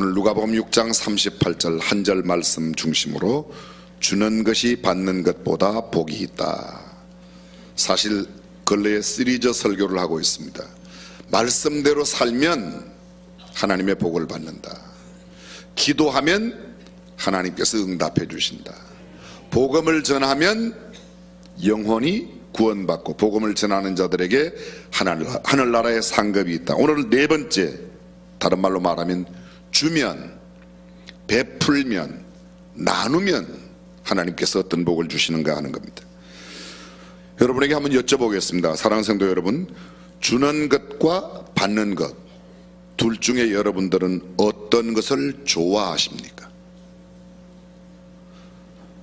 오늘 누가복음 6장 38절 한 절 말씀 중심으로 주는 것이 받는 것보다 복이 있다. 사실 근래에 시리즈 설교를 하고 있습니다. 말씀대로 살면 하나님의 복을 받는다. 기도하면 하나님께서 응답해 주신다. 복음을 전하면 영혼이 구원받고 복음을 전하는 자들에게 하늘나라의 상급이 있다. 오늘 네 번째, 다른 말로 말하면 주면, 베풀면, 나누면 하나님께서 어떤 복을 주시는가 하는 겁니다. 여러분에게 한번 여쭤보겠습니다. 사랑하는 성도 여러분, 주는 것과 받는 것 둘 중에 여러분들은 어떤 것을 좋아하십니까?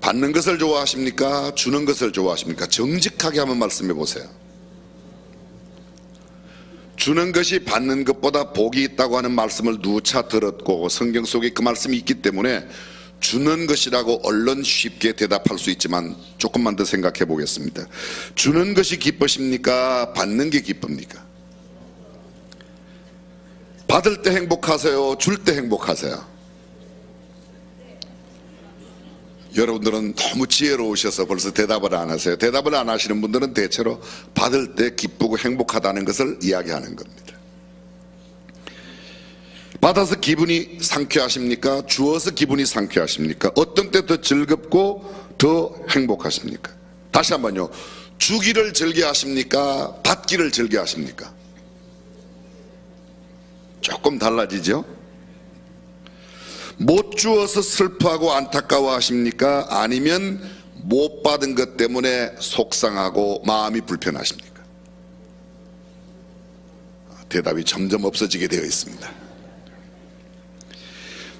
받는 것을 좋아하십니까? 주는 것을 좋아하십니까? 정직하게 한번 말씀해 보세요. 주는 것이 받는 것보다 복이 있다고 하는 말씀을 누차 들었고 성경 속에 그 말씀이 있기 때문에 주는 것이라고 얼른 쉽게 대답할 수 있지만 조금만 더 생각해 보겠습니다. 주는 것이 기쁘십니까? 받는 게 기쁩니까? 받을 때 행복하세요? 줄 때 행복하세요? 여러분들은 너무 지혜로우셔서 벌써 대답을 안 하세요. 대답을 안 하시는 분들은 대체로 받을 때 기쁘고 행복하다는 것을 이야기하는 겁니다. 받아서 기분이 상쾌하십니까? 주어서 기분이 상쾌하십니까? 어떤 때 더 즐겁고 더 행복하십니까? 다시 한번요. 주기를 즐겨하십니까? 받기를 즐겨하십니까? 조금 달라지죠? 못 주어서 슬퍼하고 안타까워 하십니까? 아니면 못 받은 것 때문에 속상하고 마음이 불편하십니까? 대답이 점점 없어지게 되어 있습니다.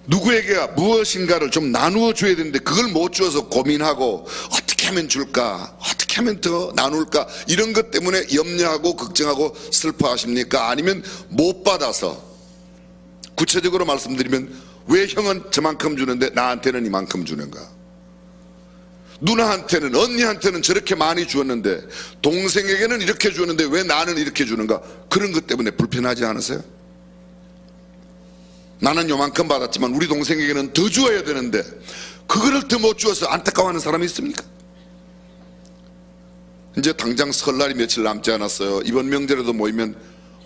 누구에게 무엇인가를 좀 나누어 줘야 되는데 그걸 못 주어서 고민하고 어떻게 하면 줄까? 어떻게 하면 더 나눌까? 이런 것 때문에 염려하고 걱정하고 슬퍼하십니까? 아니면 못 받아서, 구체적으로 말씀드리면 왜 형은 저만큼 주는데 나한테는 이만큼 주는가? 누나한테는, 언니한테는 저렇게 많이 주었는데 동생에게는 이렇게 주었는데 왜 나는 이렇게 주는가? 그런 것 때문에 불편하지 않으세요? 나는 요만큼 받았지만 우리 동생에게는 더 주어야 되는데 그거를 더 못 주어서 안타까워하는 사람이 있습니까? 이제 당장 설날이 며칠 남지 않았어요. 이번 명절에도 모이면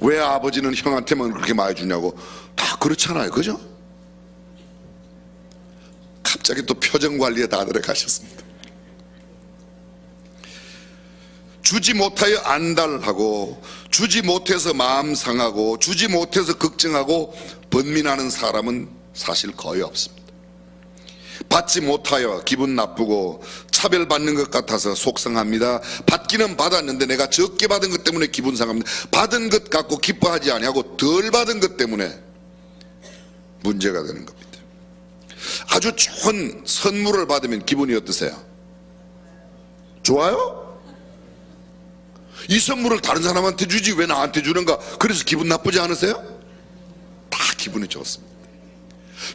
왜 아버지는 형한테만 그렇게 많이 주냐고. 다 그렇잖아요, 그죠? 갑자기 또 표정 관리에 다 들어가셨습니다. 주지 못하여 안달하고 주지 못해서 마음 상하고 주지 못해서 걱정하고 번민하는 사람은 사실 거의 없습니다. 받지 못하여 기분 나쁘고 차별받는 것 같아서 속상합니다. 받기는 받았는데 내가 적게 받은 것 때문에 기분 상합니다. 받은 것 갖고 기뻐하지 아니하고 덜 받은 것 때문에 문제가 되는 겁니다. 아주 좋은 선물을 받으면 기분이 어떠세요? 좋아요? 이 선물을 다른 사람한테 주지 왜 나한테 주는가? 그래서 기분 나쁘지 않으세요? 다 기분이 좋습니다.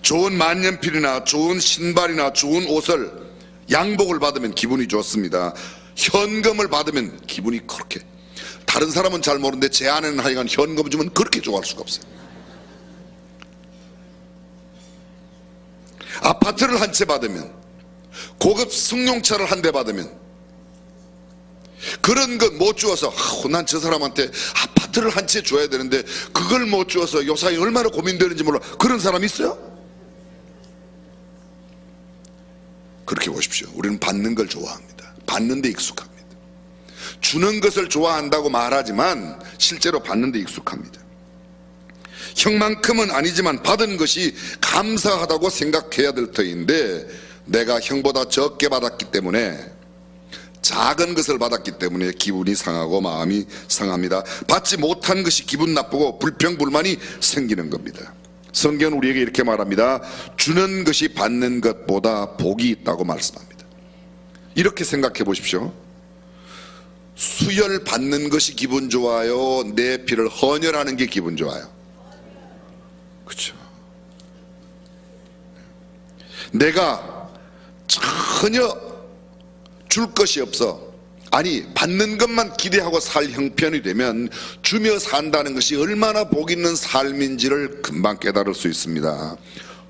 좋은 만년필이나 좋은 신발이나 좋은 옷을, 양복을 받으면 기분이 좋습니다. 현금을 받으면 기분이 그렇게, 다른 사람은 잘 모르는데 제 아내는 하여간 현금 주면 그렇게 좋아할 수가 없어요. 아파트를 한 채 받으면, 고급 승용차를 한 대 받으면, 그런 것 못 주어서 난 저 사람한테 아파트를 한 채 줘야 되는데 그걸 못 주어서 요사이 얼마나 고민되는지 몰라. 그런 사람 있어요? 그렇게 보십시오. 우리는 받는 걸 좋아합니다. 받는 데 익숙합니다. 주는 것을 좋아한다고 말하지만 실제로 받는 데 익숙합니다. 형만큼은 아니지만 받은 것이 감사하다고 생각해야 될 터인데 내가 형보다 적게 받았기 때문에, 작은 것을 받았기 때문에 기분이 상하고 마음이 상합니다. 받지 못한 것이 기분 나쁘고 불평불만이 생기는 겁니다. 성경은 우리에게 이렇게 말합니다. 주는 것이 받는 것보다 복이 있다고 말씀합니다. 이렇게 생각해 보십시오. 수혈 받는 것이 기분 좋아요? 내 피를 헌혈하는 게 기분 좋아요? 그렇죠. 내가 전혀 줄 것이 없어, 아니 받는 것만 기대하고 살 형편이 되면 주며 산다는 것이 얼마나 복 있는 삶인지를 금방 깨달을 수 있습니다.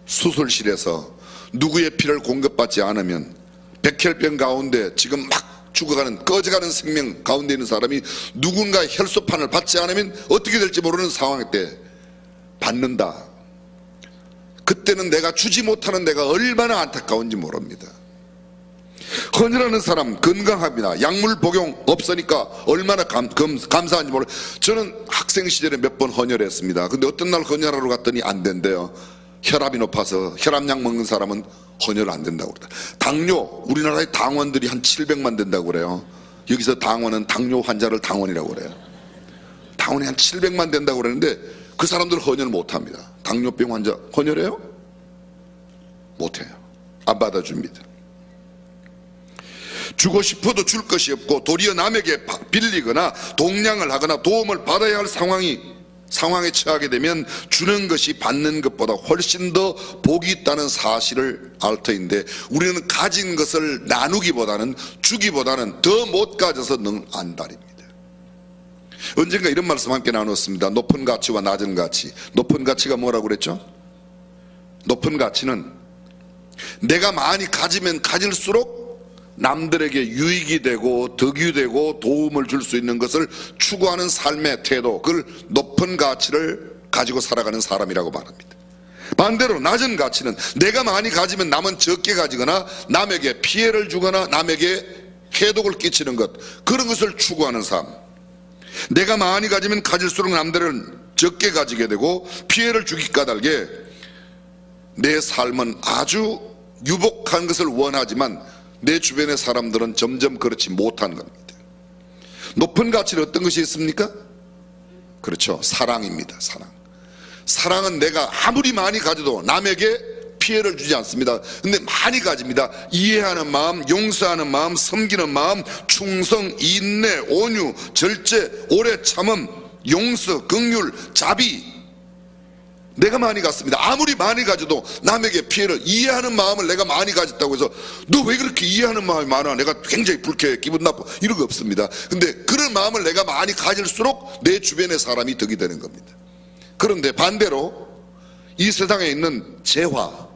수술실에서 누구의 피를 공급받지 않으면 백혈병 가운데 지금 막 죽어가는 꺼져가는 생명 가운데 있는 사람이 누군가의 혈소판을 받지 않으면 어떻게 될지 모르는 상황 때 받는다. 그때는 내가 주지 못하는 내가 얼마나 안타까운지 모릅니다. 헌혈하는 사람 건강합니다. 약물 복용 없으니까 얼마나 감사한지 몰라요. 저는 학생 시절에 몇 번 헌혈했습니다. 근데 어떤 날 헌혈하러 갔더니 안 된대요. 혈압이 높아서 혈압약 먹는 사람은 헌혈 안 된다고 그러다. 당뇨, 우리나라의 당원들이 한 700만 된다고 그래요. 여기서 당원은 당뇨 환자를 당원이라고 그래요. 당원이 한 700만 된다고 그러는데 그 사람들 헌혈 못합니다. 당뇨병 환자 헌혈해요? 못해요. 안 받아줍니다. 주고 싶어도 줄 것이 없고 도리어 남에게 빌리거나 동량을 하거나 도움을 받아야 할 상황에 처하게 되면 주는 것이 받는 것보다 훨씬 더 복이 있다는 사실을 알 터인데 우리는 가진 것을 나누기보다는 주기보다는 더 못 가져서 능 안달입니다. 언젠가 이런 말씀 함께 나눴습니다. 높은 가치와 낮은 가치. 높은 가치가 뭐라고 그랬죠? 높은 가치는 내가 많이 가지면 가질수록 남들에게 유익이 되고 덕이 되고 도움을 줄 수 있는 것을 추구하는 삶의 태도, 그걸 높은 가치를 가지고 살아가는 사람이라고 말합니다. 반대로 낮은 가치는 내가 많이 가지면 남은 적게 가지거나 남에게 피해를 주거나 남에게 해독을 끼치는 것, 그런 것을 추구하는 삶. 내가 많이 가지면 가질수록 남들은 적게 가지게 되고 피해를 주기 까닭에 내 삶은 아주 유복한 것을 원하지만 내 주변의 사람들은 점점 그렇지 못한 겁니다. 높은 가치는 어떤 것이 있습니까? 그렇죠, 사랑입니다. 사랑은 내가 아무리 많이 가져도 남에게 피해를 주지 않습니다. 근데 많이 가집니다. 이해하는 마음, 용서하는 마음, 섬기는 마음, 충성, 인내, 온유, 절제, 오래 참음, 용서, 긍휼, 자비. 내가 많이 갔습니다. 아무리 많이 가져도 남에게 피해를, 이해하는 마음을 내가 많이 가졌다고 해서 너 왜 그렇게 이해하는 마음이 많아? 내가 굉장히 불쾌해, 기분 나빠, 이런 거 없습니다. 근데 그런 마음을 내가 많이 가질수록 내 주변의 사람이 덕이 되는 겁니다. 그런데 반대로 이 세상에 있는 재화,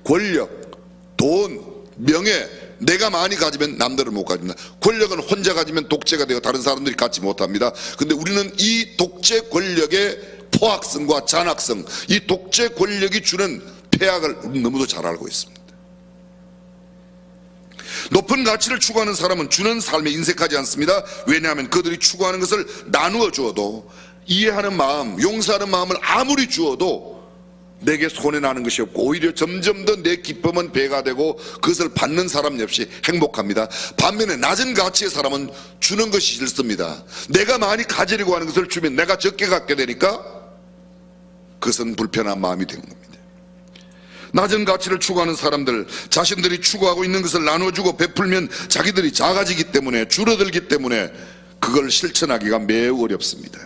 권력, 돈, 명예, 내가 많이 가지면 남들은 못 가집니다. 권력은 혼자 가지면 독재가 되어 다른 사람들이 갖지 못합니다. 근데 우리는 이 독재 권력의 포악성과 잔악성, 이 독재 권력이 주는 폐악을 너무도 잘 알고 있습니다. 높은 가치를 추구하는 사람은 주는 삶에 인색하지 않습니다. 왜냐하면 그들이 추구하는 것을 나누어 주어도, 이해하는 마음, 용서하는 마음을 아무리 주어도 내게 손해나는 것이 없고 오히려 점점 더 내 기쁨은 배가 되고 그것을 받는 사람 역시 행복합니다. 반면에 낮은 가치의 사람은 주는 것이 싫습니다. 내가 많이 가지려고 하는 것을 주면 내가 적게 갖게 되니까 그것은 불편한 마음이 되는 겁니다. 낮은 가치를 추구하는 사람들, 자신들이 추구하고 있는 것을 나눠주고 베풀면 자기들이 작아지기 때문에, 줄어들기 때문에 그걸 실천하기가 매우 어렵습니다.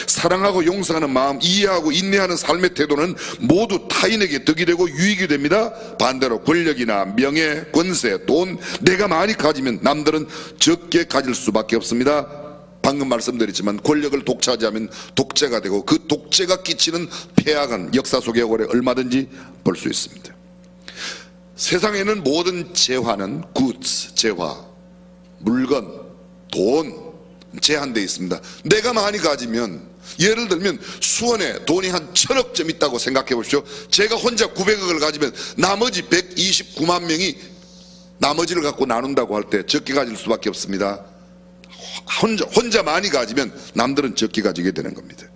사랑하고 용서하는 마음, 이해하고 인내하는 삶의 태도는 모두 타인에게 덕이 되고 유익이 됩니다. 반대로 권력이나 명예, 권세, 돈, 내가 많이 가지면 남들은 적게 가질 수밖에 없습니다. 방금 말씀드렸지만 권력을 독차지하면 독재가 되고 그 독재가 끼치는 폐악은 역사 속에 오래 얼마든지 볼 수 있습니다. 세상에는 모든 재화는 goods, 재화, 물건, 돈, 제한되어 있습니다. 내가 많이 가지면, 예를 들면 수원에 돈이 한 1000억쯤 있다고 생각해 보십시오. 제가 혼자 900억을 가지면 나머지 129만 명이 나머지를 갖고 나눈다고 할 때 적게 가질 수밖에 없습니다. 혼자 많이 가지면 남들은 적게 가지게 되는 겁니다.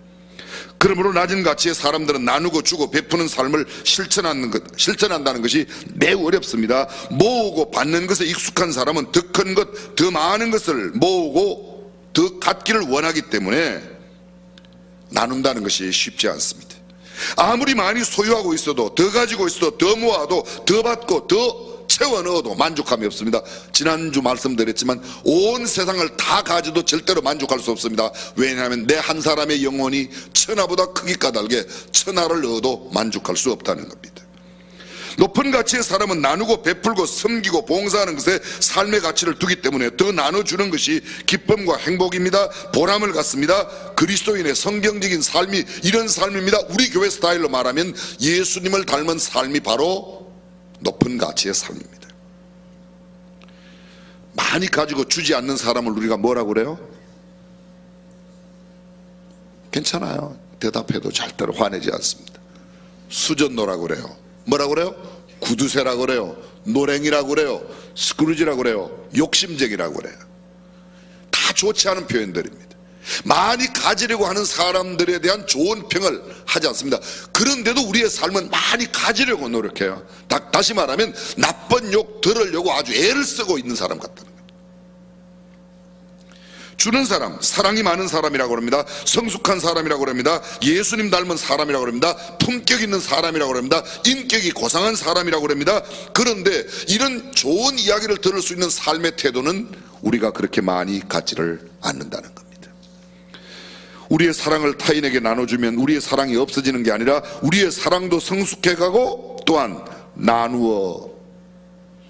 그러므로 낮은 가치의 사람들은 나누고 주고 베푸는 삶을 실천한다는 것이 매우 어렵습니다. 모으고 받는 것에 익숙한 사람은 더 큰 것, 더 많은 것을 모으고 더 갖기를 원하기 때문에 나눈다는 것이 쉽지 않습니다. 아무리 많이 소유하고 있어도, 더 가지고 있어도, 더 모아도, 더 받고 더 채워 넣어도 만족함이 없습니다. 지난주 말씀드렸지만 온 세상을 다 가져도 절대로 만족할 수 없습니다. 왜냐하면 내 한 사람의 영혼이 천하보다 크기 까닭에 천하를 얻어도 만족할 수 없다는 겁니다. 높은 가치의 사람은 나누고 베풀고 섬기고 봉사하는 것에 삶의 가치를 두기 때문에 더 나눠주는 것이 기쁨과 행복입니다. 보람을 갖습니다. 그리스도인의 성경적인 삶이 이런 삶입니다. 우리 교회 스타일로 말하면 예수님을 닮은 삶이 바로 높은 가치의 삶입니다. 많이 가지고 주지 않는 사람을 우리가 뭐라고 그래요? 괜찮아요. 대답해도 절대로 화내지 않습니다. 수전노라고 그래요. 뭐라고 그래요? 구두쇠라고 그래요. 노랭이라고 그래요. 스크루지라고 그래요. 욕심쟁이라고 그래요. 다 좋지 않은 표현들입니다. 많이 가지려고 하는 사람들에 대한 좋은 평을 하지 않습니다. 그런데도 우리의 삶은 많이 가지려고 노력해요. 다시 말하면 나쁜 욕 들으려고 아주 애를 쓰고 있는 사람 같다는 거예요. 주는 사람, 사랑이 많은 사람이라고 합니다. 성숙한 사람이라고 합니다. 예수님 닮은 사람이라고 합니다. 품격 있는 사람이라고 합니다. 인격이 고상한 사람이라고 합니다. 그런데 이런 좋은 이야기를 들을 수 있는 삶의 태도는 우리가 그렇게 많이 갖지를 않는다는 겁니다. 우리의 사랑을 타인에게 나눠주면 우리의 사랑이 없어지는 게 아니라 우리의 사랑도 성숙해가고 또한 나누어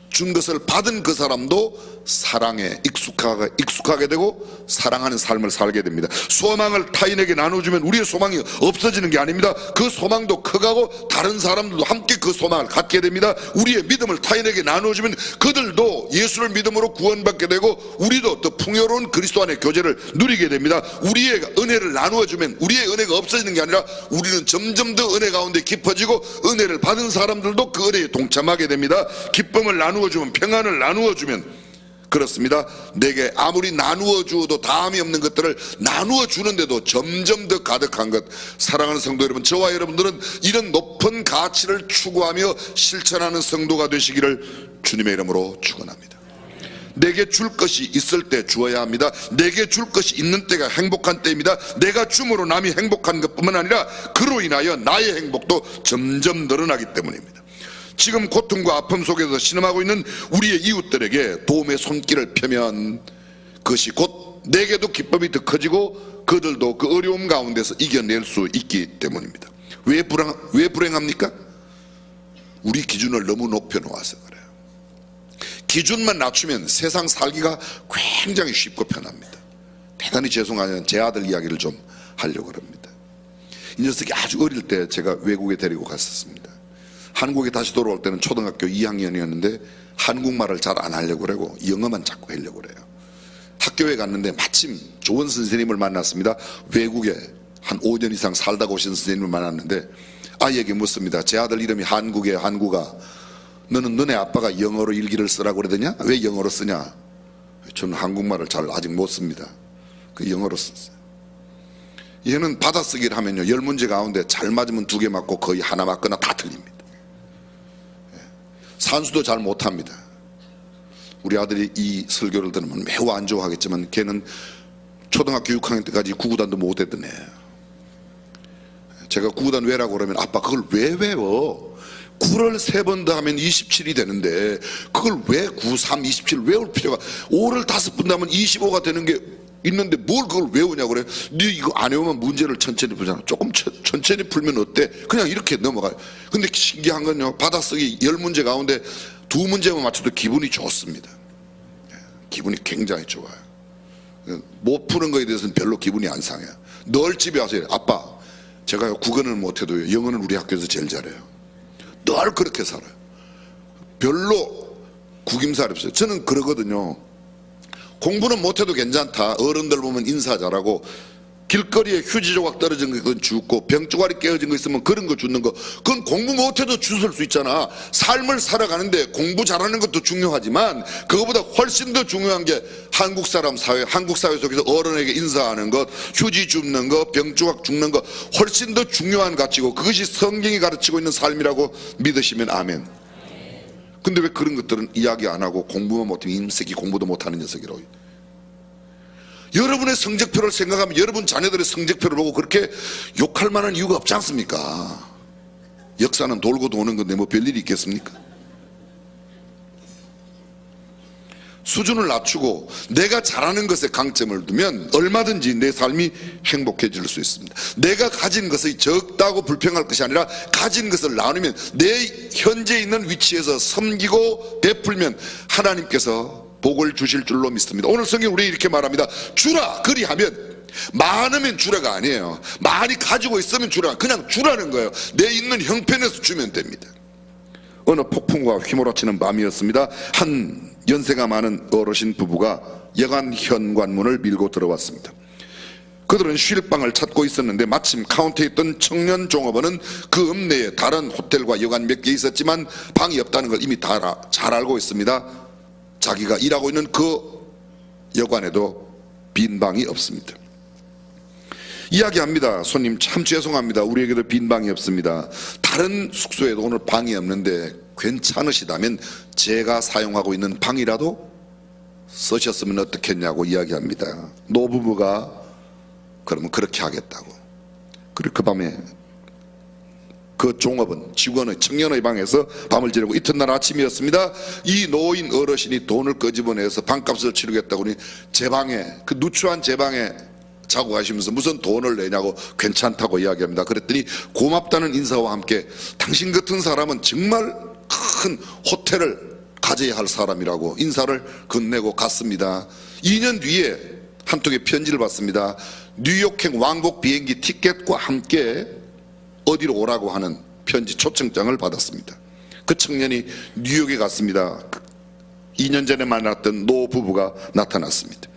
준 것을 받은 그 사람도 사랑에 익숙하게 되고 사랑하는 삶을 살게 됩니다. 소망을 타인에게 나눠주면 우리의 소망이 없어지는 게 아닙니다. 그 소망도 커가고 다른 사람들도 함께 그 소망을 갖게 됩니다. 우리의 믿음을 타인에게 나눠주면 그들도 예수를 믿음으로 구원받게 되고 우리도 더 풍요로운 그리스도 안의 교제를 누리게 됩니다. 우리의 은혜를 나누어주면 우리의 은혜가 없어지는 게 아니라 우리는 점점 더 은혜 가운데 깊어지고 은혜를 받은 사람들도 그 은혜에 동참하게 됩니다. 기쁨을 나누어주면, 평안을 나누어주면, 그렇습니다. 내게 아무리 나누어 주어도 다함이 없는 것들을 나누어 주는데도 점점 더 가득한 것. 사랑하는 성도 여러분, 저와 여러분들은 이런 높은 가치를 추구하며 실천하는 성도가 되시기를 주님의 이름으로 축원합니다. 내게 줄 것이 있을 때 주어야 합니다. 내게 줄 것이 있는 때가 행복한 때입니다. 내가 줌으로 남이 행복한 것뿐만 아니라 그로 인하여 나의 행복도 점점 늘어나기 때문입니다. 지금 고통과 아픔 속에서 신음하고 있는 우리의 이웃들에게 도움의 손길을 펴면 그것이 곧 내게도 기쁨이 더 커지고 그들도 그 어려움 가운데서 이겨낼 수 있기 때문입니다. 왜 불행합니까? 우리 기준을 너무 높여놓아서 그래요. 기준만 낮추면 세상 살기가 굉장히 쉽고 편합니다. 대단히 죄송하지만 제 아들 이야기를 좀 하려고 합니다. 이 녀석이 아주 어릴 때 제가 외국에 데리고 갔었습니다. 한국에 다시 돌아올 때는 초등학교 2학년이었는데 한국말을 잘 안 하려고 그러고 영어만 자꾸 하려고 그래요. 학교에 갔는데 마침 좋은 선생님을 만났습니다. 외국에 한 5년 이상 살다가 오신 선생님을 만났는데 아이에게 묻습니다. 제 아들 이름이 한국이에요. 한국아, 너는 너네 아빠가 영어로 일기를 쓰라고 그러더냐? 왜 영어로 쓰냐? 저는 한국말을 잘 아직 못 씁니다. 그 영어로 썼어요. 얘는 받아쓰기를 하면요 10문제 가운데 잘 맞으면 2개 맞고 거의 하나 맞거나 다 틀립니다. 산수도 잘 못합니다. 우리 아들이 이 설교를 들으면 매우 안 좋아하겠지만 걔는 초등학교 6학년 때까지 구구단도 못했던 애예요. 제가 구구단 외라고 그러면 아빠 그걸 왜 외워? 9를 3번 더 하면 27이 되는데 그걸 왜 9, 3, 27 외울 필요가, 5를 5번 더 하면 25가 되는 게 있는데 뭘 그걸 외우냐고 그래. 네 이거 안 외우면 문제를 천천히 풀잖아. 조금 천천히 풀면 어때? 그냥 이렇게 넘어가요. 근데 신기한 건요, 받아쓰기 10문제 가운데 2문제만 맞춰도 기분이 좋습니다. 기분이 굉장히 좋아요. 못 푸는 거에 대해서는 별로 기분이 안 상해요. 늘 집에 와서 아빠 제가 국어는 못해도 영어는 우리 학교에서 제일 잘해요. 늘 그렇게 살아요. 별로 구김살이 없어요. 저는 그러거든요. 공부는 못해도 괜찮다. 어른들 보면 인사 잘하고 길거리에 휴지 조각 떨어진 거 그건 줍고 병조각이 깨어진 거 있으면 그런 거 줍는 거 그건 공부 못해도 주술 수 있잖아. 삶을 살아가는데 공부 잘하는 것도 중요하지만 그거보다 훨씬 더 중요한 게 한국 사람 사회, 한국 사회 속에서 어른에게 인사하는 것, 휴지 줍는 것, 병조각 줍는 것 훨씬 더 중요한 가치고 그것이 성경이 가르치고 있는 삶이라고 믿으시면 아멘. 근데 왜 그런 것들은 이야기 안 하고 공부만 못하면 임새끼 공부도 못하는 녀석이라고. 여러분의 성적표를 생각하면 여러분 자녀들의 성적표를 보고 그렇게 욕할 만한 이유가 없지 않습니까? 역사는 돌고 도는 건데 뭐 별일이 있겠습니까? 수준을 낮추고 내가 잘하는 것에 강점을 두면 얼마든지 내 삶이 행복해질 수 있습니다. 내가 가진 것이 적다고 불평할 것이 아니라 가진 것을 나누면, 내 현재 있는 위치에서 섬기고 베풀면 하나님께서 복을 주실 줄로 믿습니다. 오늘 성경 우리 이렇게 말합니다. 주라 그리하면, 많으면 주라가 아니에요. 많이 가지고 있으면 주라, 그냥 주라는 거예요. 내 있는 형편에서 주면 됩니다. 어느 폭풍과 휘몰아치는 밤이었습니다. 한 연세가 많은 어르신 부부가 여관 현관문을 밀고 들어왔습니다. 그들은 쉴 방을 찾고 있었는데 마침 카운터에 있던 청년 종업원은 그 읍내에 다른 호텔과 여관 몇 개 있었지만 방이 없다는 걸 이미 다 잘 알고 있습니다. 자기가 일하고 있는 그 여관에도 빈 방이 없습니다. 이야기합니다. 손님 참 죄송합니다. 우리에게도 빈 방이 없습니다. 다른 숙소에도 오늘 방이 없는데 괜찮으시다면 제가 사용하고 있는 방이라도 쓰셨으면 어떻겠냐고 이야기합니다. 노부부가 그러면 그렇게 하겠다고. 그리고 그 밤에 그 종업원, 직원의 청년의 방에서 밤을 지내고 이튿날 아침이었습니다. 이 노인 어르신이 돈을 끄집어내서 방값을 치르겠다고 하니 제 방에, 그 누추한 제 방에 자고 가시면서 무슨 돈을 내냐고 괜찮다고 이야기합니다. 그랬더니 고맙다는 인사와 함께 당신 같은 사람은 정말 큰 호텔을 가져야 할 사람이라고 인사를 건네고 갔습니다. 2년 뒤에 한 통의 편지를 받습니다. 뉴욕행 왕복 비행기 티켓과 함께 어디로 오라고 하는 편지 초청장을 받았습니다. 그 청년이 뉴욕에 갔습니다. 2년 전에 만났던 노 부부가 나타났습니다.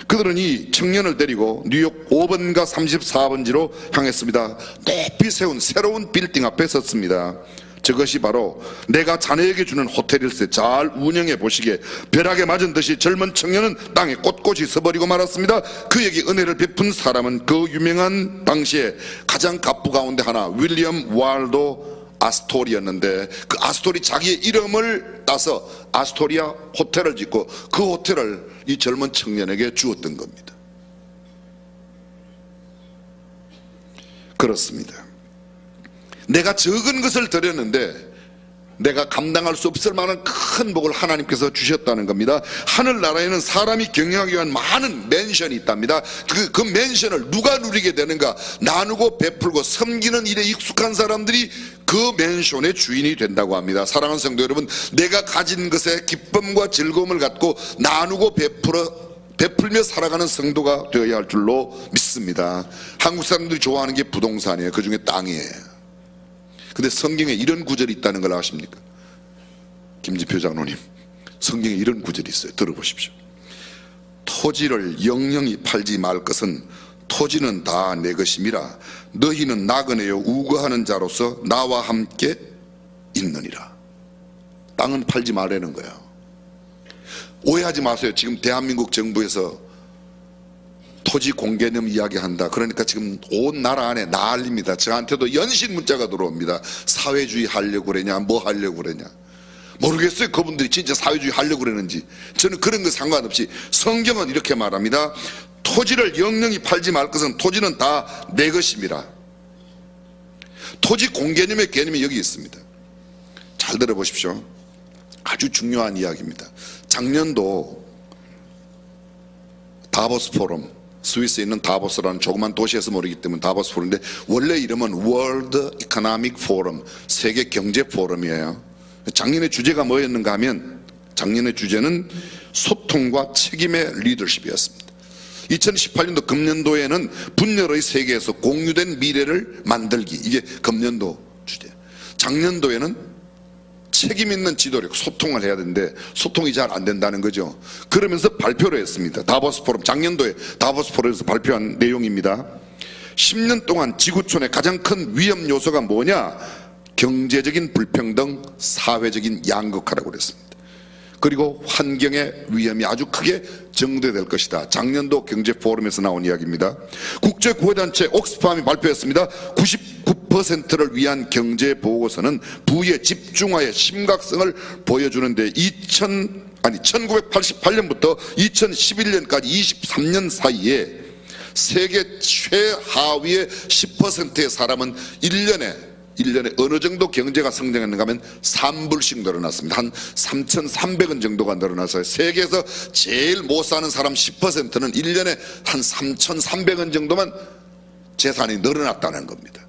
그들은 이 청년을 데리고 뉴욕 5번가 34번지로 향했습니다. 높이 세운 새로운 빌딩 앞에 섰습니다. 저것이 바로 내가 자네에게 주는 호텔일세. 잘 운영해 보시게. 벼락에 맞은 듯이 젊은 청년은 땅에 꼿꼿이 서버리고 말았습니다. 그에게 은혜를 베푼 사람은 그 유명한 당시에 가장 갑부 가운데 하나 윌리엄 월도 아스토리였는데, 그 아스토리 자기의 이름을 따서 아스토리아 호텔을 짓고 그 호텔을 이 젊은 청년에게 주었던 겁니다. 그렇습니다. 내가 적은 것을 드렸는데 내가 감당할 수 없을 만한 큰 복을 하나님께서 주셨다는 겁니다. 하늘나라에는 사람이 경영하기 위한 많은 맨션이 있답니다. 그 맨션을 누가 누리게 되는가? 나누고 베풀고 섬기는 일에 익숙한 사람들이 그 맨션의 주인이 된다고 합니다. 사랑하는 성도 여러분, 내가 가진 것에 기쁨과 즐거움을 갖고 나누고 베풀며 살아가는 성도가 되어야 할 줄로 믿습니다. 한국 사람들이 좋아하는 게 부동산이에요. 그 중에 땅이에요. 근데 성경에 이런 구절이 있다는 걸 아십니까? 김지표 장로님, 성경에 이런 구절이 있어요. 들어보십시오. 토지를 영영히 팔지 말 것은 토지는 다 내 것임이라. 너희는 나그네요 우거하는 자로서 나와 함께 있느니라. 땅은 팔지 말라는 거예요. 오해하지 마세요. 지금 대한민국 정부에서 토지 공개념 이야기한다. 그러니까 지금 온 나라 안에 난립니다. 저한테도 연신 문자가 들어옵니다. 사회주의 하려고 그러냐, 뭐 하려고 그러냐. 모르겠어요. 그분들이 진짜 사회주의 하려고 그러는지. 저는 그런 거 상관없이 성경은 이렇게 말합니다. 토지를 영영히 팔지 말 것은 토지는 다 내 것입니다. 토지 공개념의 개념이 여기 있습니다. 잘 들어보십시오. 아주 중요한 이야기입니다. 작년도 다보스 포럼, 스위스에 있는 다보스라는 조그만 도시에서 모르기 때문에 다보스 포럼인데 원래 이름은 월드 이코노믹 포럼, 세계 경제 포럼이에요. 작년의 주제가 뭐였는가 하면 작년의 주제는 소통과 책임의 리더십이었습니다. 2018년도 금년도에는 분열의 세계에서 공유된 미래를 만들기, 이게 금년도 주제. 작년도에는 책임 있는 지도력, 소통을 해야 되는데 소통이 잘 안 된다는 거죠. 그러면서 발표를 했습니다. 다보스 포럼, 작년도에 다보스 포럼에서 발표한 내용입니다. 10년 동안 지구촌의 가장 큰 위험 요소가 뭐냐? 경제적인 불평등, 사회적인 양극화라고 그랬습니다. 그리고 환경의 위험이 아주 크게 정대될 것이다. 작년도 경제 포럼에서 나온 이야기입니다. 국제구호단체 옥스팜이 발표했습니다. 99%를 위한 경제 보고서는 부의 집중화의 심각성을 보여주는데 1988년부터 2011년까지 23년 사이에 세계 최하위의 10%의 사람은 1년에 1년에 어느 정도 경제가 성장했는가 하면 3불씩 늘어났습니다. 한 3,300원 정도가 늘어나서 세계에서 제일 못 사는 사람 10%는 1년에 한 3,300원 정도만 재산이 늘어났다는 겁니다.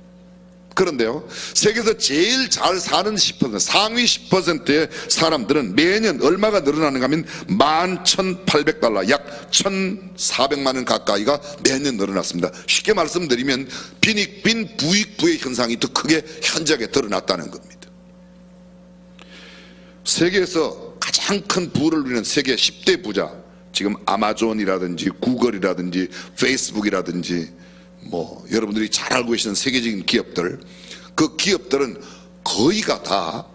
그런데요, 세계에서 제일 잘 사는 10%, 상위 10%의 사람들은 매년 얼마가 늘어나는가 하면 11,800달러, 약 1,400만 원 가까이가 매년 늘어났습니다. 쉽게 말씀드리면 빈 부익부의 현상이 더 크게 현저하게 드러났다는 겁니다. 세계에서 가장 큰 부를 누리는 세계 10대 부자, 지금 아마존이라든지 구글이라든지 페이스북이라든지 여러분들이 잘 알고 계시는 세계적인 기업들, 그 기업들은 거의가 다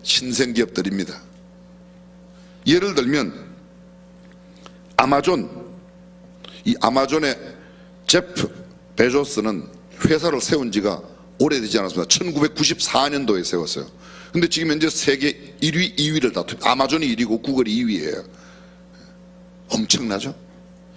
신생 기업들입니다. 예를 들면 이 아마존의 제프 베조스는 회사를 세운 지가 오래되지 않았습니다. 1994년도에 세웠어요. 근데 지금 현재 세계 1위, 2위를 다투, 아마존이 1위고 구글이 2위예요. 엄청나죠?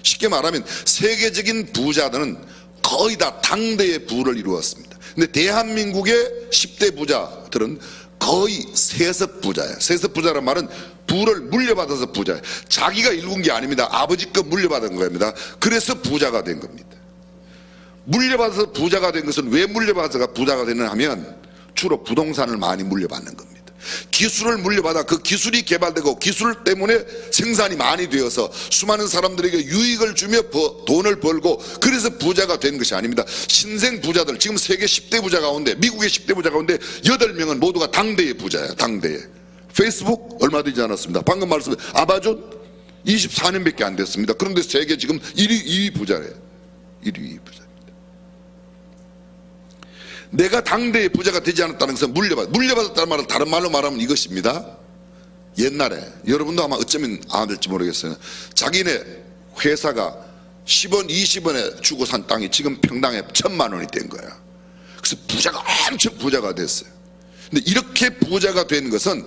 쉽게 말하면 세계적인 부자들은 거의 다 당대의 부를 이루었습니다. 근데 대한민국의 10대 부자들은 거의 세습 부자예요. 세습 부자란 말은 부를 물려받아서 부자예요. 자기가 일군 게 아닙니다. 아버지 거 물려받은 겁니다. 그래서 부자가 된 겁니다. 물려받아서 부자가 된 것은 왜 물려받아서 부자가 되느냐 하면 주로 부동산을 많이 물려받는 겁니다. 기술을 물려받아 그 기술이 개발되고 기술 때문에 생산이 많이 되어서 수많은 사람들에게 유익을 주며 돈을 벌고 그래서 부자가 된 것이 아닙니다. 신생 부자들, 지금 세계 10대 부자 가운데, 미국의 10대 부자 가운데 8명은 모두가 당대의 부자예요. 당대의. 페이스북 얼마 되지 않았습니다. 방금 말씀드린 아마존 24년밖에 안 됐습니다. 그런데 세계 지금 1위, 2위 부자래요. 1위, 2위 부자. 내가 당대의 부자가 되지 않았다는 것은 물려받았다는 말을 다른 말로 말하면 이것입니다. 옛날에 여러분도 아마 어쩌면 알지 모르겠어요. 자기네 회사가 10원 20원에 주고 산 땅이 지금 평당에 1,000만 원이 된 거야. 그래서 부자가 엄청 부자가 됐어요. 근데 이렇게 부자가 된 것은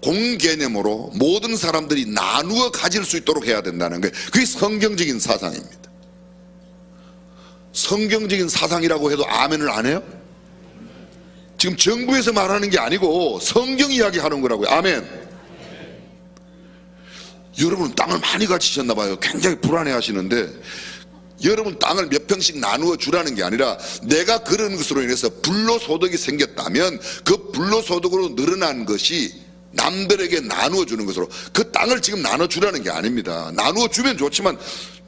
공개념으로 모든 사람들이 나누어 가질 수 있도록 해야 된다는 거예요. 그게 성경적인 사상입니다. 성경적인 사상이라고 해도 아멘을 안 해요? 지금 정부에서 말하는 게 아니고 성경 이야기하는 거라고요. 아멘. 여러분 땅을 많이 가지셨나 봐요. 굉장히 불안해 하시는데, 여러분 땅을 몇 평씩 나누어 주라는 게 아니라 내가 그런 것으로 인해서 불로소득이 생겼다면 그 불로소득으로 늘어난 것이 남들에게 나누어 주는 것으로, 그 땅을 지금 나눠 주라는 게 아닙니다. 나누어 주면 좋지만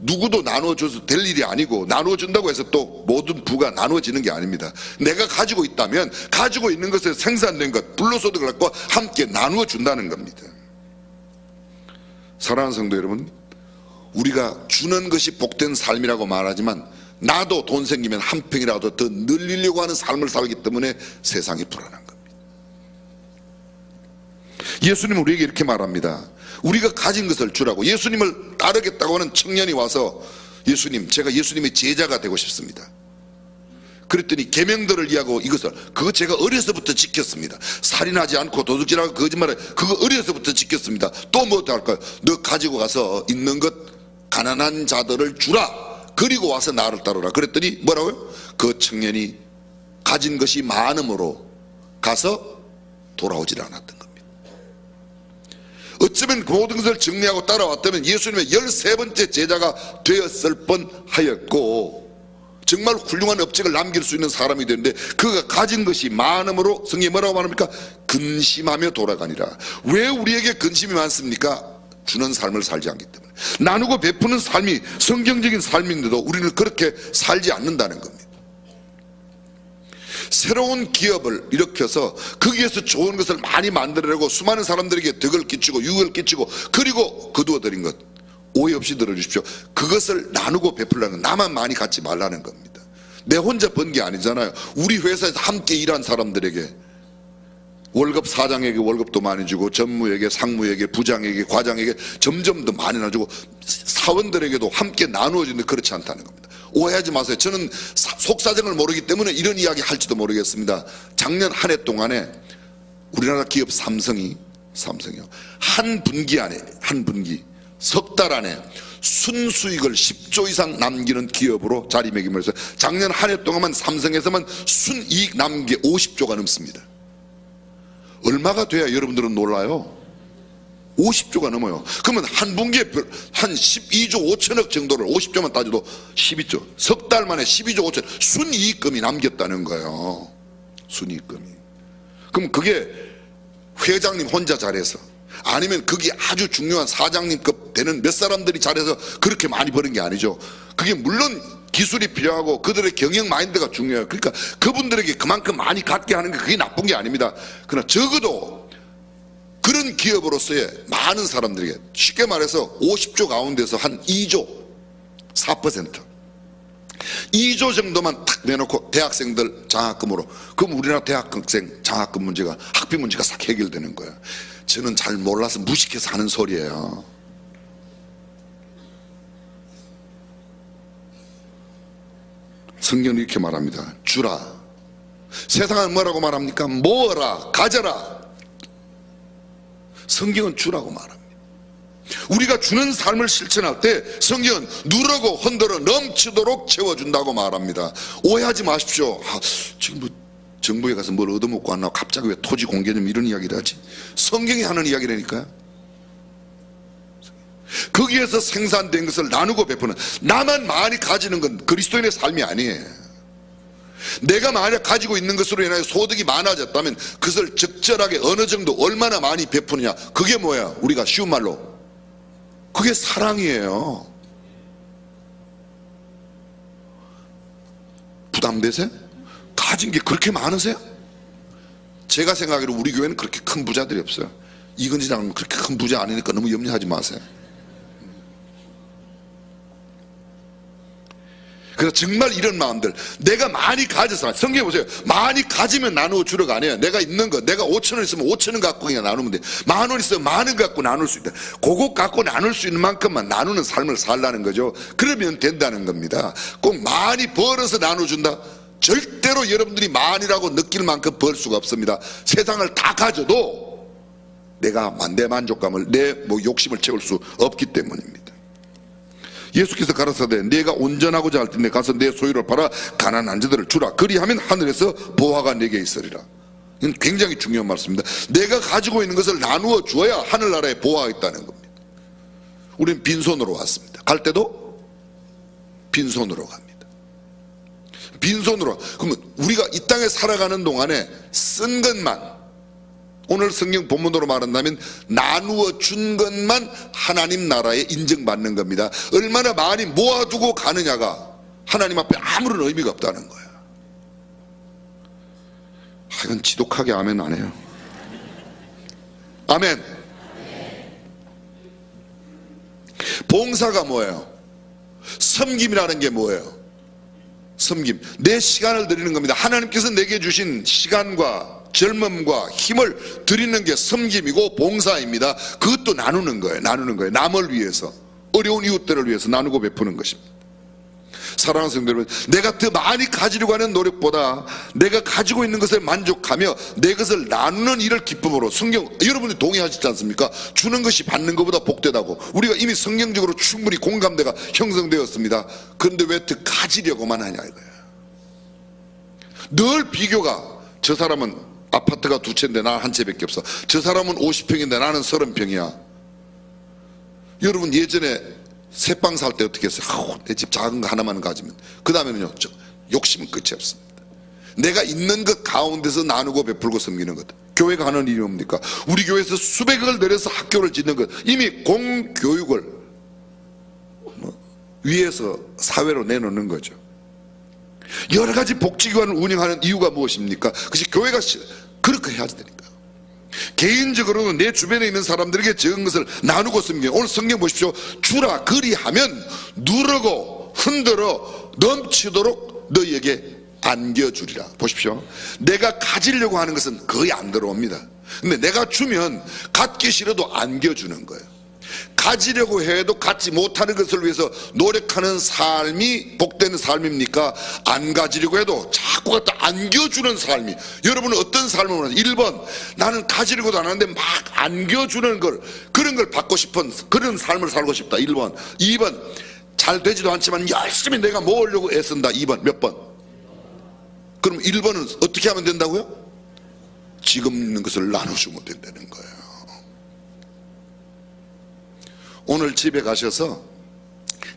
누구도 나누어 줘서 될 일이 아니고, 나누어 준다고 해서 또 모든 부가 나누어지는 게 아닙니다. 내가 가지고 있다면 가지고 있는 것에 생산된 것, 불로소득을 갖고 함께 나누어 준다는 겁니다. 사랑하는 성도 여러분, 우리가 주는 것이 복된 삶이라고 말하지만 나도 돈 생기면 한 평이라도 더 늘리려고 하는 삶을 살기 때문에 세상이 불안한 겁니다. 예수님은 우리에게 이렇게 말합니다. 우리가 가진 것을 주라고. 예수님을 따르겠다고 하는 청년이 와서, 예수님, 제가 예수님의 제자가 되고 싶습니다. 그랬더니 계명들을 이해하고 이것을, 그거 제가 어려서부터 지켰습니다. 살인하지 않고 도둑질하고 거짓말을, 그거 어려서부터 지켰습니다. 또 뭐 할까요? 너 가지고 가서 있는 것 가난한 자들을 주라. 그리고 와서 나를 따르라. 그랬더니 뭐라고요? 그 청년이 가진 것이 많음으로 가서 돌아오질 않았던 겁니다. 어쩌면 그 모든 것을 정리하고 따라왔다면 예수님의 13번째 제자가 되었을 뻔하였고 정말 훌륭한 업적을 남길 수 있는 사람이 되는데, 그가 가진 것이 많음으로 성경이 뭐라고 말합니까? 근심하며 돌아가니라. 왜 우리에게 근심이 많습니까? 주는 삶을 살지 않기 때문에. 나누고 베푸는 삶이 성경적인 삶인데도 우리는 그렇게 살지 않는다는 겁니다. 새로운 기업을 일으켜서 거기에서 좋은 것을 많이 만들어내고 수많은 사람들에게 덕을 끼치고 유익을 끼치고 그리고 거두어들인 것, 오해 없이 들어주십시오. 그것을 나누고 베풀라는 건 나만 많이 갖지 말라는 겁니다. 내 혼자 번 게 아니잖아요. 우리 회사에서 함께 일한 사람들에게 월급, 사장에게 월급도 많이 주고 전무에게, 상무에게, 부장에게, 과장에게 점점 더 많이 나주고 사원들에게도 함께 나누어지는데 그렇지 않다는 겁니다. 오해하지 마세요. 저는 속사정을 모르기 때문에 이런 이야기 할지도 모르겠습니다. 작년 한 해 동안에 우리나라 기업 삼성이요, 한 분기 안에, 한 분기 석 달 안에 순수익을 10조 이상 남기는 기업으로 자리매김을 해서 작년 한 해 동안만 삼성에서만 순이익 남긴 게 50조가 넘습니다. 얼마가 돼야 여러분들은 놀라요? 50조가 넘어요. 그러면 한 분기에 한 12조 5천억 정도를 50조만 따져도 12조, 석 달 만에 12조 5천 순이익금이 남겼다는 거예요. 순이익금이. 그럼 그게 회장님 혼자 잘해서, 아니면 그게 아주 중요한 사장님급 되는 몇 사람들이 잘해서 그렇게 많이 버는 게 아니죠. 그게 물론 기술이 필요하고 그들의 경영 마인드가 중요해요. 그러니까 그분들에게 그만큼 많이 갖게 하는 게 그게 나쁜 게 아닙니다. 그러나 적어도 그런 기업으로서의 많은 사람들에게, 쉽게 말해서 50조 가운데서 한 2조 4% 2조 정도만 탁 내놓고 대학생들 장학금으로, 그럼 우리나라 대학생 장학금 문제가, 학비 문제가 싹 해결되는 거예요. 저는 잘 몰라서 무식해서 하는 소리예요. 성경은 이렇게 말합니다. 주라. 세상은 뭐라고 말합니까? 모으라, 가져라. 성경은 주라고 말합니다. 우리가 주는 삶을 실천할 때 성경은 누르고 흔들어 넘치도록 채워준다고 말합니다. 오해하지 마십시오. 지금 뭐 정부에 가서 뭘 얻어먹고 왔나, 갑자기 왜 토지 공개념 이런 이야기를 하지? 성경이 하는 이야기라니까요. 거기에서 생산된 것을 나누고 베푸는, 나만 많이 가지는 건 그리스도인의 삶이 아니에요. 내가 만약 가지고 있는 것으로 인하여 소득이 많아졌다면 그것을 적절하게 어느 정도 얼마나 많이 베푸느냐, 그게 뭐야? 우리가 쉬운 말로 그게 사랑이에요. 부담되세요? 가진 게 그렇게 많으세요? 제가 생각하기로 우리 교회는 그렇게 큰 부자들이 없어요. 이건지 장은 그렇게 큰 부자 아니니까 너무 염려하지 마세요. 그래서 정말 이런 마음들, 내가 많이 가져서, 성경에 보세요. 많이 가지면 나누어 주려고 안 해요. 내가 있는 거, 내가 5,000원 있으면 5,000원 갖고 그냥 나누면 돼. 10,000원 있으면 10,000원 갖고 나눌 수 있다. 그거 갖고 나눌 수 있는 만큼만 나누는 삶을 살라는 거죠. 그러면 된다는 겁니다. 꼭 많이 벌어서 나눠준다? 절대로 여러분들이 많이라고 느낄 만큼 벌 수가 없습니다. 세상을 다 가져도 내가 내 만족감을, 내 욕심을 채울 수 없기 때문입니다. 예수께서 가라사대 내가 온전하고자 할 때 내 가서 내 소유를 팔아 가난한 자들을 주라. 그리하면 하늘에서 보화가 내게 있으리라. 이건 굉장히 중요한 말씀입니다. 내가 가지고 있는 것을 나누어 주어야 하늘나라에 보화가 있다는 겁니다. 우리는 빈손으로 왔습니다. 갈 때도 빈손으로 갑니다. 빈손으로. 그러면 우리가 이 땅에 살아가는 동안에 쓴 것만, 오늘 성경 본문으로 말한다면 나누어 준 것만 하나님 나라에 인정받는 겁니다. 얼마나 많이 모아두고 가느냐가 하나님 앞에 아무런 의미가 없다는 거예요. 이건 지독하게 아멘 안 해요. 아멘. 봉사가 뭐예요? 섬김이라는 게 뭐예요? 섬김, 내 시간을 드리는 겁니다. 하나님께서 내게 주신 시간과 젊음과 힘을 드리는 게 섬김이고 봉사입니다. 그것도 나누는 거예요. 나누는 거예요. 남을 위해서, 어려운 이웃들을 위해서 나누고 베푸는 것입니다. 사랑하는 성도 여러분, 내가 더 많이 가지려고 하는 노력보다 내가 가지고 있는 것을 만족하며 내 것을 나누는 일을 기쁨으로, 성경 여러분이 동의하시지 않습니까? 주는 것이 받는 것보다 복되다고. 우리가 이미 성경적으로 충분히 공감대가 형성되었습니다. 그런데 왜 더 가지려고만 하냐 이거예요. 늘 비교가, 저 사람은 아파트가 2채인데 나는 한 채밖에 없어. 저 사람은 50평인데 나는 30평이야. 여러분 예전에 새빵 살 때 어떻게 했어요? 내 집 작은 거 하나만 가지면. 그 다음에는요, 욕심은 끝이 없습니다. 내가 있는 것 가운데서 나누고 베풀고 섬기는 것. 교회가 하는 일이 뭡니까? 우리 교회에서 수백억을 들여서 학교를 짓는 것, 이미 공교육을 위에서 사회로 내놓는 거죠. 여러 가지 복지기관을 운영하는 이유가 무엇입니까? 그것이 교회가 그렇게 해야 되니까. 개인적으로는 내 주변에 있는 사람들에게 적은 것을 나누고 섬기는. 오늘 성경 보십시오. 주라. 그리하면 누르고 흔들어 넘치도록 너희에게 안겨주리라. 보십시오. 내가 가지려고 하는 것은 거의 안 들어옵니다. 근데 내가 주면 갖기 싫어도 안겨주는 거예요. 가지려고 해도 갖지 못하는 것을 위해서 노력하는 삶이 복된 삶입니까? 안 가지려고 해도 자꾸 갖다 안겨주는 삶이, 여러분은 어떤 삶을 원하세요? 1번, 나는 가지려고도 안 하는데 막 안겨주는 걸, 그런 걸 받고 싶은 그런 삶을 살고 싶다. 1번. 2번, 잘 되지도 않지만 열심히 내가 모으려고 애쓴다. 2번. 몇 번? 그럼 1번은 어떻게 하면 된다고요? 지금 있는 것을 나눠주면 된다는 거예요. 오늘 집에 가셔서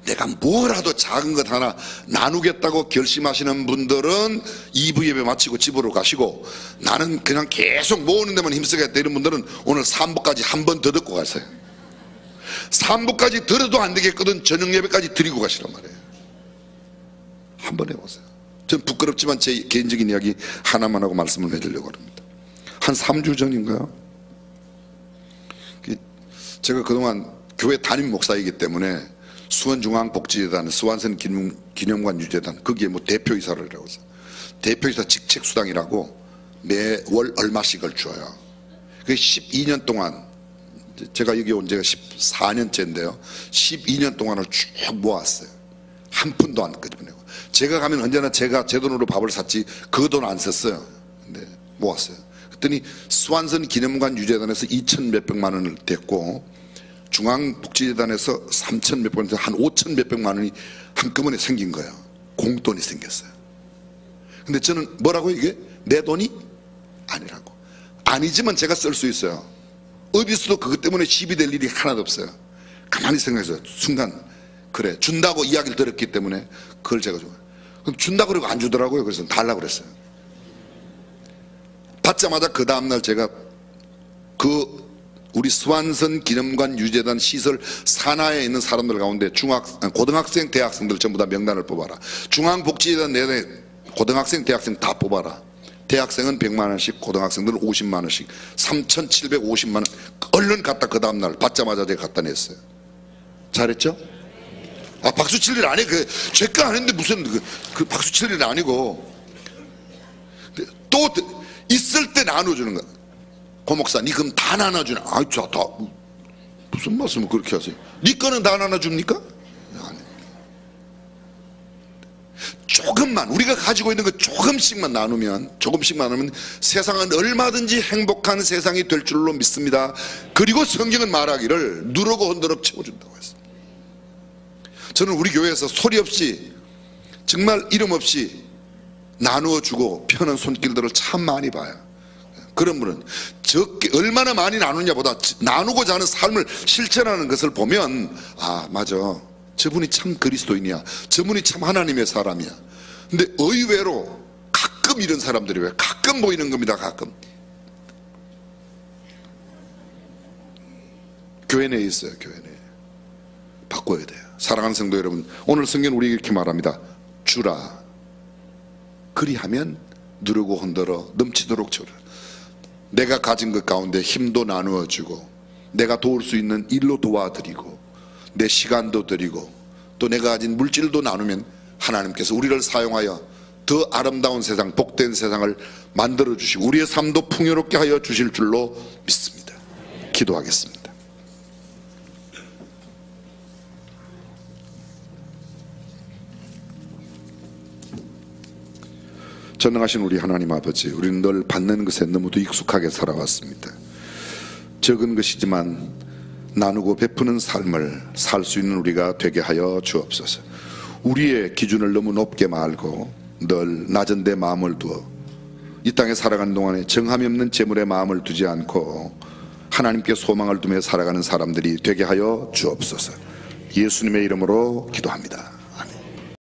내가 뭐라도 작은 것 하나 나누겠다고 결심하시는 분들은 2부 예배 마치고 집으로 가시고, 나는 그냥 계속 모으는 데만 힘쓰겠다 이런 분들은 오늘 3부까지 한 번 더 듣고 가세요. 3부까지 들어도 안 되겠거든 저녁 예배까지 드리고 가시란 말이에요. 한번 해보세요. 전 부끄럽지만 제 개인적인 이야기 하나만 하고 말씀을 해드리려고 합니다. 한 3주 전인가요? 제가 그동안 교회 담임 목사이기 때문에 수원중앙복지재단, 수완선 기념관 유재단, 거기에 뭐 대표이사를 하고 있어요. 대표이사 직책수당이라고 매월 얼마씩을 줘요. 그게 12년 동안, 제가 여기 온 지가 14년째인데요 12년 동안을 쭉 모았어요. 한 푼도 안 끄집어내고. 제가 가면 언제나 제가 제 돈으로 밥을 샀지 그 돈 안 썼어요. 근데 모았어요. 그랬더니 수완선 기념관 유재단에서 2천 몇백만 원을 댔고, 중앙복지재단에서 3천 몇백만 원, 한 5천 몇백만 원이 한꺼번에 생긴 거예요. 공돈이 생겼어요. 근데 저는 뭐라고, 이게 내 돈이 아니라고. 아니지만 제가 쓸 수 있어요. 어디서도 그것 때문에 시비 될 일이 하나도 없어요. 가만히 생각해서 순간, 그래 준다고 이야기를 들었기 때문에 그걸 제가 좋아해요. 그럼 준다고 그러고 안 주더라고요. 그래서 달라고 그랬어요. 받자마자 그 다음날 제가 우리 수완선 기념관 유재단 시설 산하에 있는 사람들 가운데 고등학생, 대학생들 전부 다 명단을 뽑아라. 중앙복지재단 내내 고등학생, 대학생 다 뽑아라. 대학생은 100만 원씩, 고등학생들은 50만 원씩, 3,750만 원 얼른 갖다 그 다음날 받자마자 제가 갖다 냈어요. 잘했죠? 아, 박수 칠 일 아니에요. 제가 안 했는데 무슨 그 박수 칠 일 아니고, 또 있을 때 나눠주는 거야. 고 목사, 니 그럼 다 나눠주나? 아이, 다 무슨 말씀을 그렇게 하세요? 니 거는 다 나눠줍니까? 아니. 조금만, 우리가 가지고 있는 거 조금씩만 나누면 세상은 얼마든지 행복한 세상이 될 줄로 믿습니다. 그리고 성경은 말하기를 누르고 흔들어 채워준다고 했습니다. 저는 우리 교회에서 소리 없이, 정말 이름 없이 나누어주고 펴는 손길들을 참 많이 봐요. 그런 분은 적게 얼마나 많이 나누냐보다 나누고자 하는 삶을 실천하는 것을 보면, 아 맞아, 저분이 참 그리스도인이야, 저분이 참 하나님의 사람이야. 근데 의외로 가끔 이런 사람들이 왜 가끔 보이는 겁니다. 가끔 교회 내에 있어요. 교회 내에 바꿔야 돼요. 사랑하는 성도 여러분, 오늘 성경은 우리에게 이렇게 말합니다. 주라, 그리하면 누르고 흔들어 넘치도록 주라. 내가 가진 것 가운데 힘도 나누어 주고, 내가 도울 수 있는 일로 도와드리고, 내 시간도 드리고, 또 내가 가진 물질도 나누면 하나님께서 우리를 사용하여 더 아름다운 세상, 복된 세상을 만들어 주시고 우리의 삶도 풍요롭게 하여 주실 줄로 믿습니다. 기도하겠습니다. 전능하신 우리 하나님 아버지, 우리는 늘 받는 것에 너무도 익숙하게 살아왔습니다. 적은 것이지만 나누고 베푸는 삶을 살 수 있는 우리가 되게 하여 주옵소서. 우리의 기준을 너무 높게 말고 늘 낮은 데 마음을 두어 이 땅에 살아가는 동안에 정함이 없는 재물에 마음을 두지 않고 하나님께 소망을 두며 살아가는 사람들이 되게 하여 주옵소서. 예수님의 이름으로 기도합니다.